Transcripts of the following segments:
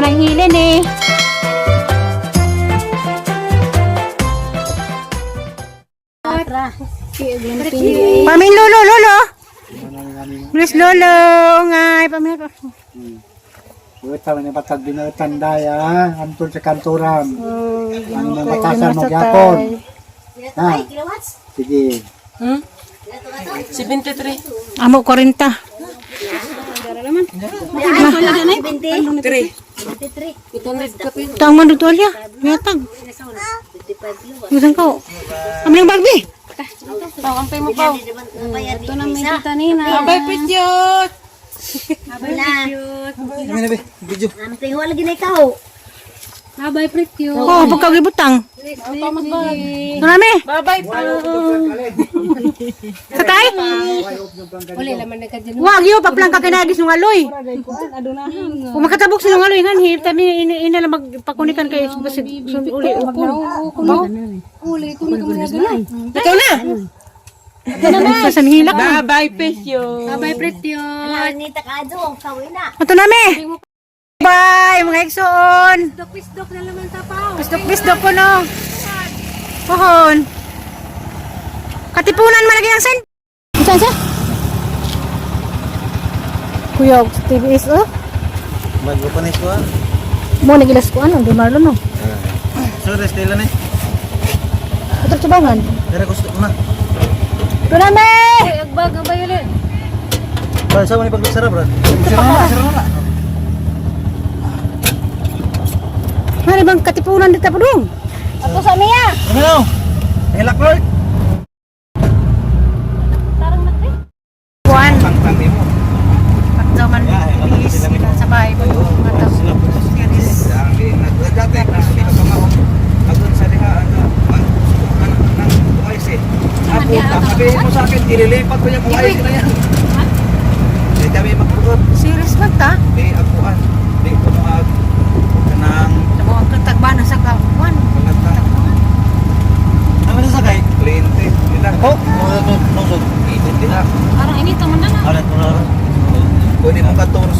nahihilin eh. Pamin lolo, lolo. Bilis lolo, ngay, pamin ko. Ito, may batag binatandaya, antol sa kanturan. Ang mga batasan Sa magyapon. Ha? Sige. 73. Amo 40. Tang man dito alya. Yatag. Gusto ko. Amling bagbi. Ampay mo pa. Ito na may tanina. Abay, pityot. Kami na be, video. Tingwa lagi na ikaw. Abay, pityot. Oh, pagka gibutang. Marami. Babay pa. Sa tay? Wala naman nagkadyan. Wag yo paplang ka kinagis ng aloy. Kung makatabok sa ng aloy han hirta mi ina lang magpakunikan kay uli upo. Uli, ito na kami nagana. Ikaw na. Sa sanhilak. Babay, pityot. Babay, Ala, pityot. nita ka adyo, kawin na. Ito na mi. Bye mga eksoon. Pisdok na naman tapaw. Pisdok ko no. Pohon. Katipunan man lagi ang sen. Saan siya? Kuya, TVS oh. Bago pa na ito ah. Mo nagilas ko ano, di marlo no. So, rest nila na eh. Ito subangan. Kaya gusto ko na. Ito na me. Agbag, abay ulit. Para sa mga pagsara, bro. Sarap na. Mari bang katipunan dito po dong. Ato sa niya. Ano na? Hilak, Lord. Juan, Pang mo. at daw man bilis sila sa bahay ko. Mataw. Sabi mo sa akin, ililipat ko yung UIC na yan. Hindi kami magpukot. Serious ba ta? Di apuan. Di ko mga kanang Tamo ang katagban sa kawan. pagkata. Ano na sakay? Kliyente. Nila. Oh, nusog. Hindi na. Parang ini to man na. Alat mo na. Pwede mong katurs.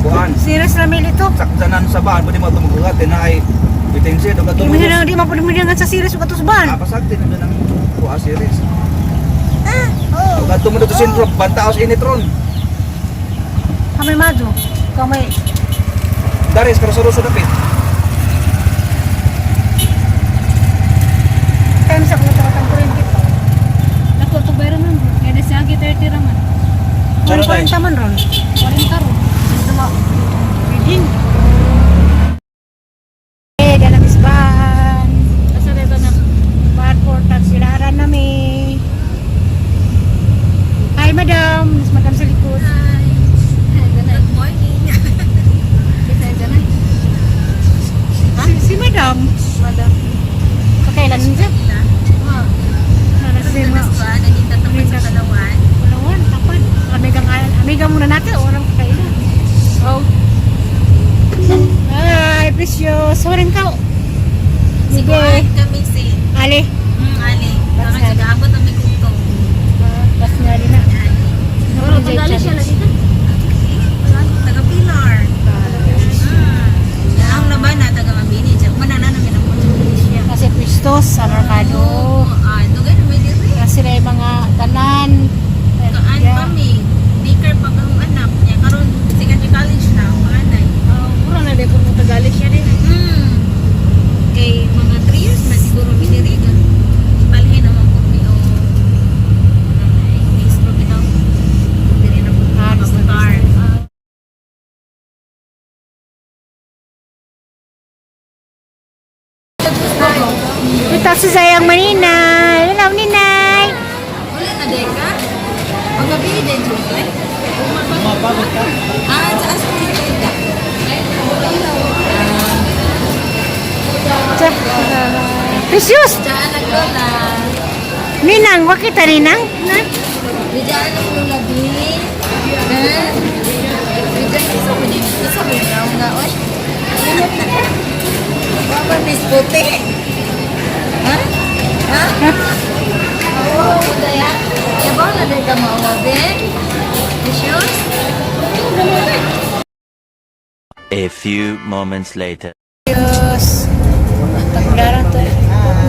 Kuhan. Serious na mili to. Saksanan sa bahan. Pwede mo tumukukat. Tinay. Bitingsi. Doon ka Di mo na di mapudimilingan sa serious ug atusban. Napasakti na doon ang kuha series. Doon ka tumudo to syndrome. Bantaos initron. Kami madu. Kami Daris, karuso-ruso na pit. time sa kuno tawag kuryente. Naku, ito bayro nun. Kaya sa agi 30 raman. Ano tayo? 40 man ron. 40 ron. Gusto mo. Reading. Eh, ganang isbahan. Asa na ito na? Bad for taxilaran nami. Hi, madam. Miss madam sa likod. Good morning. Bisa dyan ay. Si madam. Madam. Kakailan siya? Si ma. Nandito tapos sa Kalawan. Walawan, tapat. Amiga muna natin. Orang kakailan. Oh. Ay, precious. Sorin ka. Sige. Kami si Ali. Ali. Baka nag-aabot ang may kutong. Bas nga rin na. Pero tagali siya na dito. Taga-Pilar. Ang laban na taga-Mabini. Manana namin ang siya. Kasi Christos, sa Mercado. Dugay na may diri. Kasi sila yung mga tanan. Kaan kami. Baker pa ang anak niya. Karon secondary college na ang anay. Pura na din kung tagali siya din. Kay mga 3 years na siguro binirigan. Ipalhin naman kung may ministro bitaw. Diri na po mag-star. Ito si Sayang Maninay. Hello, Ninay. Wala na din ka? Magabi din dyan ka? Mapagod ka? Sa hospital ka? Precious. Diyan naglola. Ninang, wakita Ninang? Diyan ang lulabi. Diyan sa pwede dito sa background nga. Oy. Baba Miss Puti. Ha? Ha? Oo, daya. Yabaw na din ka mga Ben. Issues? A few moments later. Diyos. Taglaran to.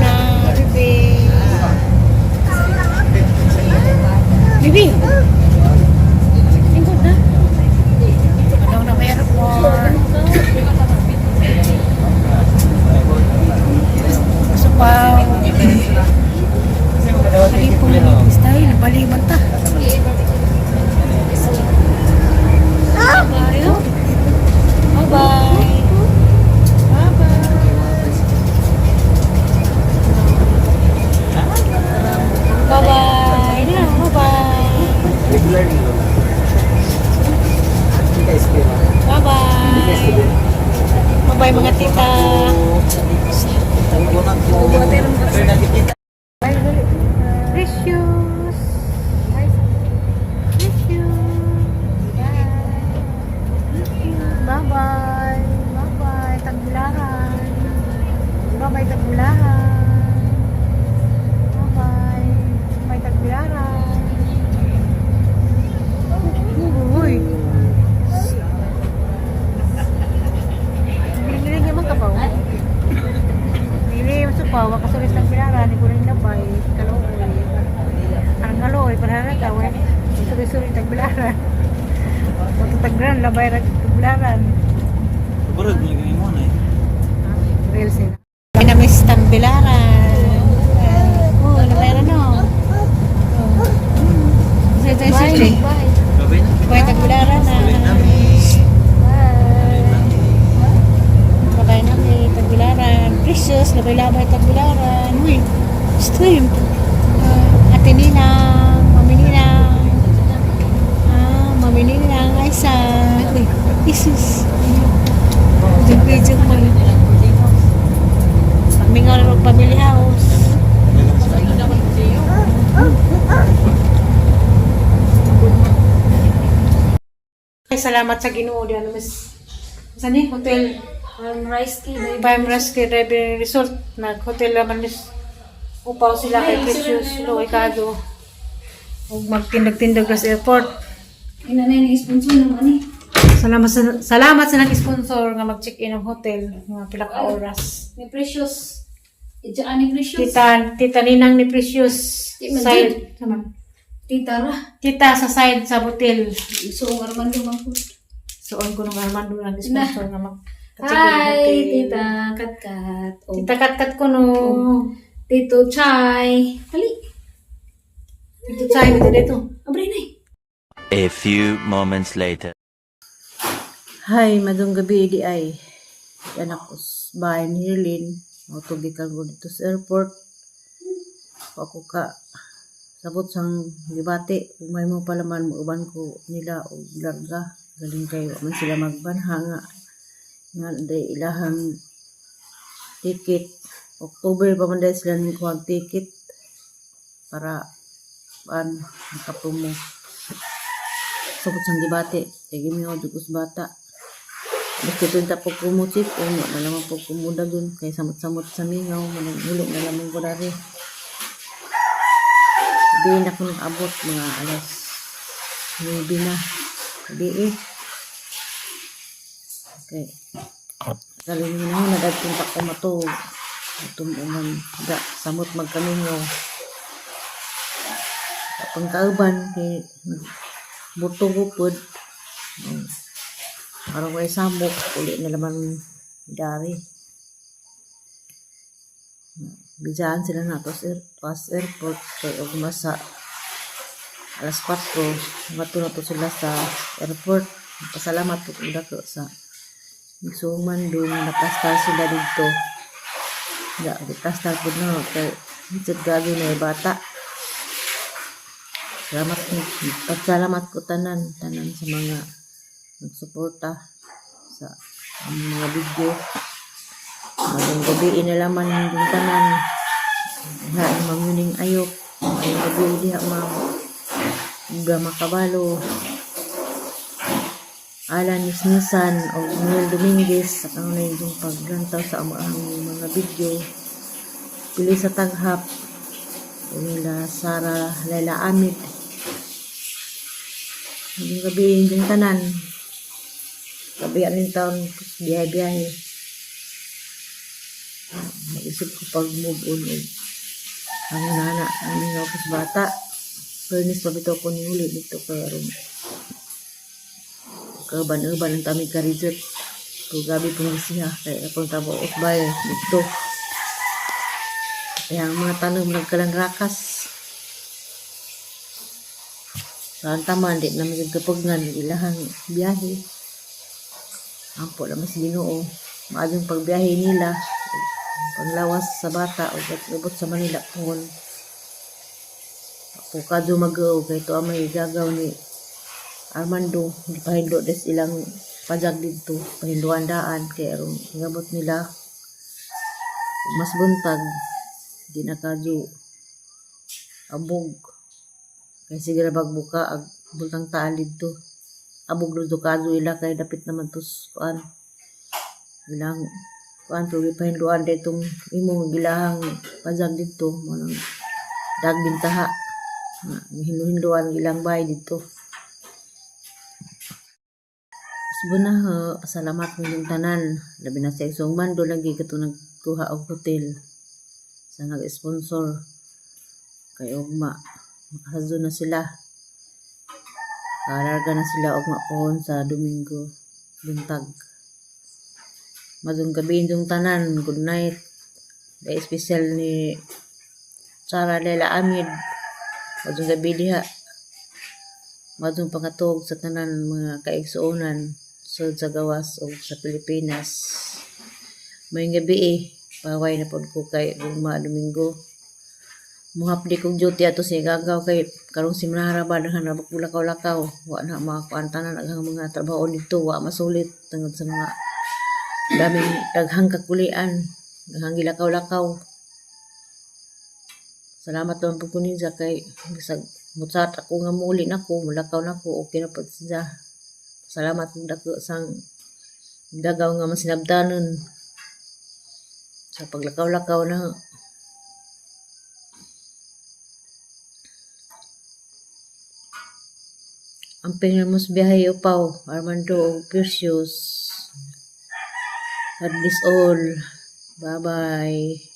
Na, bibi. Bibi. Lingkod na. Ano na may airport. Supaw. Bali po na nagis tayo. Nabaliman ta. Bye-bye. Bye-bye. Bye-bye. Bye-bye. Bye-bye mga tita. Precious. Bye-bye. Bye-bye. Tagbilaran. Bye-bye, Tagbilaran. Bye-bye. Bye, Tagbilaran. Uy. Bili-bili niya mga kabaw. Bili yung supaw. Makasulit Tagbilaran. Hindi ko rin nabay. Kaloy. Ang kaloy. Parang gawin. Sulit-sulit Tagbilaran. Matutagran. Labay Tagbilaran. Burag mo lagi mo na eh. Real sila. Pinamiss Tagbilaran. Oh, nabayran no. Sige. Gabay na. Bye, Tagbilaran na. Ulit namin. Bye namin, Tagbilaran. Precious, labay-labay Tagbilaran. Uy, stream. Ate Ninang, Mami Ninang. Mami Ninang, Aisa. Uy, isus. Jug-jug mo. Pagmingaw ng family house. Ay, salamat sa Ginoo diyan, Miss. Saan ni hotel? Rice tea. Bimras kay Rebe Resort. Nag-hotel naman Miss. Upaw sila kay Precious Loicado. Ug magtindag-tindag sa airport. Inanay ni sponsor naman eh. Salamat sa nag-sponsor nga mag-check-in ng hotel mga pila ka oras. Ni Precious. Ijaan ni Precious. Tita Ninang ni Precious. Di man Side. Naman. Tita ra. Tita sa side sa hotel. So, ang Armando Mangkut. Suon ko ng Armando lang sponsor nga mag Hi, Tita Katkat. Oh. Tita Katkat ko no. Tito Chai. Hali. Ito tayo dito. Abray na eh. A few moments later. Hi, madong gabi di ay. Anak ko sa bahay ni Hirlin. Mautugikan ko dito sa airport. Ako ka sabot sang gibati. Kung may mo palaman, mauban ko nila o larga. Galing kayo. Man sila magbanha nga. Nga day ilahang ticket. October pa man dahil sila nang kuwag ticket. Para nakapromo. Sabot sang gibati. Kaya gimiho dugos bata. Gusto ito yung tapog kumuchip, o malamang po kumuda dun, kaya samot-samot sa mingaw, managulog na lamang ko dali. Sabihin ako nag-abot, mga alas 9 na. Sabi Okay. Galing mo na, nadatong pa ko matog. Tumuman, samot magkamingaw. Pangkauban, kay butong upod. Parang may sambok, uli na naman dari. Bijaan sila na to sa airport. Kaya umasa alas 4, matuna to sila sa airport. Pasalamat po kung dako sa Suman doon, nakastar sila dito. Nakastar po na, kaya hitot gabi na yung bata. Salamat ko tanan sa mga nagsuporta sa mga video. Maging gabi inalaman yung tanan. Haan mamuning ayok. Ayok gabi diha mga makabalo. Alan Nisnisan o Noel Dominguez sa kanunay yung paglantaw sa amaang mga video. Pili sa taghap. O nila Sara Laila Amid. Maging gabi yung tanan. kabihan ng taon, biyahe-biyahe. Naisip ko pag move on ang nana, ang nga ako sa bata. Bernis pa bito ko ni ulit dito kaya rin. Kaban-uban ang tamig karizot. So, gabi pong gisiha. Kaya akong tabo usbay dito. Kaya ang mga tanong nagkalang rakas. Saan taman, di na magkapagngan ilahang biyahe. Ampo naman si Ginoo. Maadong pagbiyahe nila. Panglawas sa bata o pagkabot sa Manila kung ako kadyo mag-o kay ito ang may gagaw ni Armando hindi pahindo des ilang pajag dito pahinduan daan kaya arong ngabot nila mas buntag di na kadyo abog kay sigara bagbuka ag bultang taal dito abog do kadyo ila kay dapit naman tus kuan ilang kuan to pahinduan detong imong gilahang pajag dito mo nang dagbintaha na hinduan ilang bay dito. Subhanallah, salamat ninyong tanan. Labi na sa isong mando lagi kato nagkuha og hotel sa nag-sponsor kay ugma makasadto na sila. Kalarga na sila ugma pohon sa Domingo buntag. Madung gabi yung tanan, good night. The special ni Sarah Lela Amid. Madung gabi diha. Madung pangatog sa tanan mga kaigsuonan sa gawas o sa Pilipinas. May gabi paway na pod ko kay Gugma Domingo. Muhapdi kong duty ato siya gagaw kay karong simnara ba daghan ra lakaw-lakaw. Wa na makakuan tanan ang mga trabaho dito, wa masulit tungod sa mga daming daghang kakulian, daghang gilakaw-lakaw. Salamat naman po kunin sa kay bisag mutsat ako nga muli nako, mulakaw nako, okay na po siya. Salamat po dako sang dagaw nga masinabdanon sa paglakaw-lakaw na. Ang pinamos biyahe upaw, Armando Precious. That is all. Bye-bye.